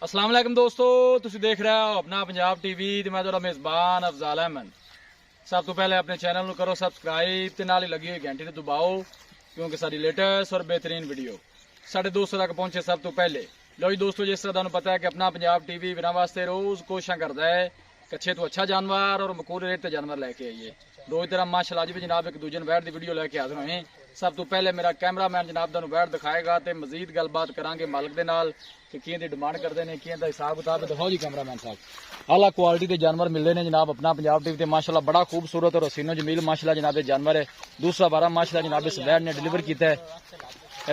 अस्सलाम वालेकुम दोस्तों, तुसी देख रहे हो अपना पंजाब टीवी ते मैं तुहाडा मेज़बान अफजाल अहमद। सब तो पहले अपने चैनल को करो सबसक्राइब ते नाल ही लगी हुई घंटी ते दबाओ, क्योंकि साडी लेटेस्ट और बेहतरीन वीडियो साढ़े दोस्तों तक पहुंचे सब तो पहले। लो जी दोस्तों, जिस तरह तुहानू पता है कि अपना पंजाब टीवी बिना वास्ते रोज कोशिश करता है कि अच्छे तो अच्छा जानवर और मकूल रेट ते जानवर लेके आइए। रोज तरह माशाअल्लाह भी जनाब एक दूजे बैठ की वीडियो लेके हाजिर होए। सब तो पहले मेरा कैमरामैन जनाब तुहानू बैठ दिखाएगा तो मजीद गलबात करांगे मालिक दे नाल कि कियां दी डिमांड करते हैं, कियां दा हिसाब किताब। दिखाओ जी कैमरामैन साहब, आला क्वालिटी के जानवर मिलते हैं जनाब अपना पंजाब टीवी ते। माशाअल्लाह बड़ा खूबसूरत और हसीनो जमील माशाअल्लाह जनाब जानवर है। दूसरा बारा माशाअल्लाह जनाब इस बैठ ने डिलीवर किया है,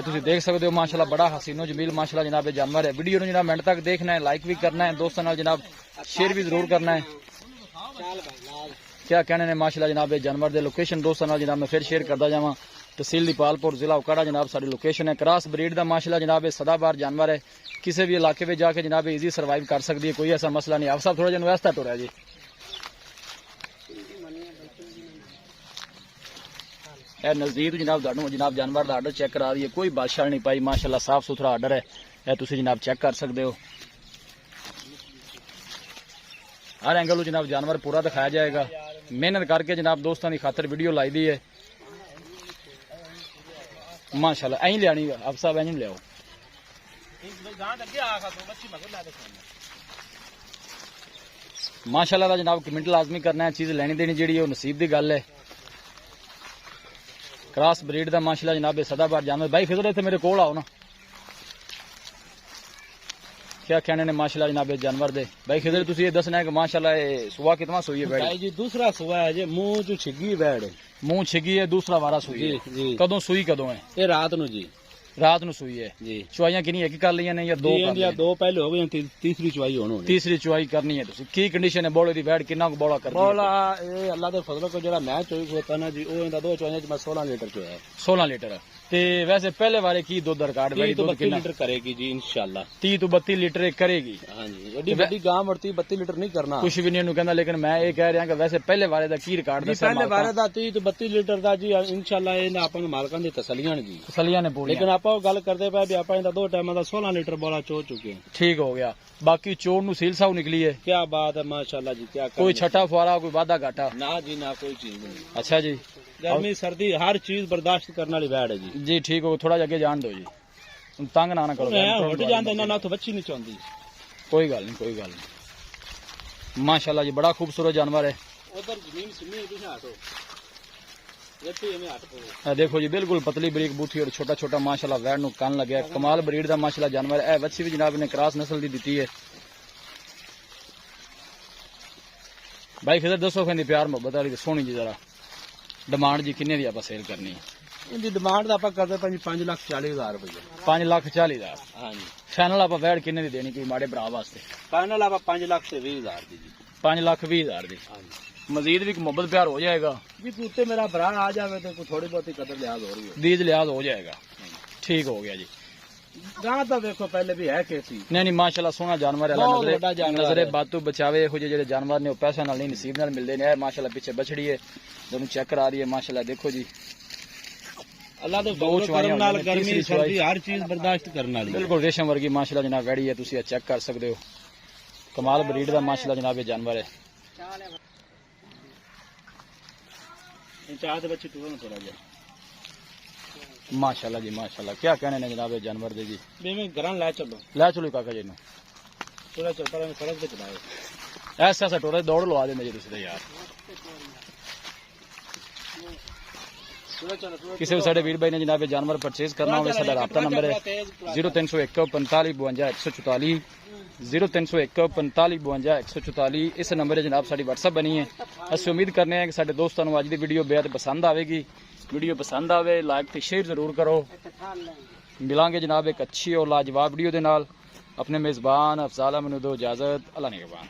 तुम देख सकते हो माशाअल्लाह बड़ा हसीनो जमील माशाअल्लाह जनाब जानवर है। वीडियो जनाब एंड तक देखना है, लाइक भी करना है, दोस्तों नाल जनाब शेयर भी जरूर करना है। क्या कहने ने माशाअल्लाह जनाब जानवर दे लोकेशन दोस्तों नाल जनाब मैं फिर शेयर करता जावां। तहसील दीपालपुर जिला उकाड़ा जनाब साड़ी लोकेशन है। क्रॉस ब्रीड का माशाअल्लाह जनाब सदाबार जानवर है, किसी भी इलाके में जाके जनाब इजी सर्वाइव कर सकती है, कोई ऐसा मसला नहीं। आप सब थोड़ा जिहा व्यस्त टुरा जी। नजदीक जनाब जनाब जानवर का आर्डर चेक करा रही है, कोई बादशाह नहीं पाई माशाअल्लाह साफ सुथरा आर्डर है, यह तुम जनाब चेक कर सकते हो। हर एंगल जनाब जानवर पूरा दिखाया जाएगा। मेहनत करके जनाब दोस्तों की खातर वीडियो लाई दी है माशाअल्लाह। ऐ लियानी आप सब ऐ लियाओ माशाअल्लाह का जनाब कमेंट लाजमी करना है, चीज लेनी देनी जी नसीब की गल है। क्रॉस ब्रीड का माशाअल्लाह जनाब सदाबार जानवर। भाई फिर इतने मेरे कोल आओ ना, क्या कहने ने माशाअल्लाह जनाब जानवर दे। भाई खिदर तुसी ये दसना है कि माशाअल्लाह सुबह कितना सोई है बैठ जी? दूसरा सुबह है जी, मुंह जो छिगी बैठ मुंह छिगी है, दूसरा वारा सुई है जी। कदों सुई कदों है? ये रात नु जी, रात नु सुई है जी। चुवाइयां कितनी एक कर लिया ने या दो? दो पहले हो गई, तीसरी चुवाई होनी। तीसरी चुवाई करनी है तुसी। की कंडीशन है बोले दी बैठ कितना बोला कर? बोला ये अल्लाह दे फजल को जरा मैं चोई होता ना जी, ओ इंदा दो चुवाइयां च मैं 16 लीटर चोया। 16 लीटर ते वैसे पहले वाले की दूध रिकॉर्ड बैठी दूध 32 लीटर करेगी जी इंशाल्लाह। 30 तो 32 लीटर करेगी। हां जी, एडी बड़ी गां बढ़ती 32 लीटर नहीं करना कुछ भी नहीं कहंदा, लेकिन मैं ये कह रहा कि वैसे पहले वाले दा की रिकॉर्ड दसा? पहले वाले दा 30 तो 32 लीटर दा जी इंशाल्लाह ये अपन मालकां दी तसलियां जी, तसलियां ने पूरी। लेकिन आपा गल करदे पे भी आपा इंदा दो टाइम दा 16 लीटर बोला चो चुके हैं। ठीक हो गया। बाकी चोर नु सील साहू निकली है। क्या बात है माशाल्लाह जी। क्या कोई छठा फुआरा कोई वादा घाटा? ना जी ना, कोई चीज नहीं। अच्छा जी, गर्मी सर्दी हर चीज बर्दाश्त करने वाली बैड है जी। जी ठीक हो, थोड़ा अगे जान दो जी, तंग ना करो। हट जाते ना तो बच्ची नहीं चाहती। कोई गल नहीं, कोई गल नहीं माशाअल्लाह जी बड़ा खूबसूरत जानवर है। उधर जमीन सुनी हटो, देखो जी बिल्कुल पतली बरीक बूथी और छोटा छोटा माशाअल्लाह वैड नु कान लगे। कमाल ब्रीड का माशाअल्लाह जानवर है। बच्ची भी जनाब ने क्रॉस नस्ल की दी है। भाई फिर दसो फिर प्यार मोहब्बत वाली सोनी जी जरा डिमांड जी किन्ने दी आप सेल करनी है? इनकी डिमांड तो आप करते 5,40,000 रुपये। 5,40,000? हाँ जी। फाइनल आप वैड किन्ने दी देनी कोई माड़े भरा वास्ते? फाइनल आप 5,20,000 दी जी। 5,20,000 दी। मजीद भी मोहब्बत प्यार हो जाएगा जी, कुत्ते मेरा भरा आ जाए तो थोड़ी बहुत ही कदर लिहाज हो रही है, दीज लिहाज हो जाएगा। ठीक हो गया जी। गां तो देखो पहले भी है कैसी। नहीं माशाअल्लाह सोना जानवर है। नजरे बातू बचावे हो जे जानवर ने पैसा नाल नहीं नसीब नाल मिलते हैं। माशाअल्लाह पीछे बछड़ी है दोनों चेक करा रही है माशाअल्लाह। देखो जी अल्लाह दे करम नाल गर्मी सर्दी हर चीज बर्दाश्त करने वाली बिल्कुल रेशम वर्गी माशाअल्लाह जनाब वैड़ी है, तुसी चेक कर सकते हो। कमाल ब्रीड का माशाअल्लाह जनाब ये जानवर है। चाहते बच्चे टूरन थोड़ा जा माशाअल्लाह जी माशाअल्लाह। क्या कहने ने जनाब जानवर दे जी? घर लै चलो काका जी थोड़ा चलता रहे सड़क पे चलाए ऐसा ऐसा टोरा दौड़ लवा देंगे जी तुम यार। किसी भी साढ़े वीर भाई ने जनाब जानवर परचेज करना हो साडा राब्ता नंबर है 0301 45 52 144 0301 45 52 144। इस नंबर है जनाब साड़ी व्हाट्सएप बनी है। असं उम्मीद करने हैं कि साडे दोस्तों को अज की वीडियो बेहद पसंद आएगी। वीडियो पसंद आवे लाइक तो शेयर जरूर करो। मिलांगे जनाब एक अच्छी और लाजवाब वीडियो के नाल। अपने मेज़बान अफजाल अहमद दो इजाजत। अल्लाह निगहबान।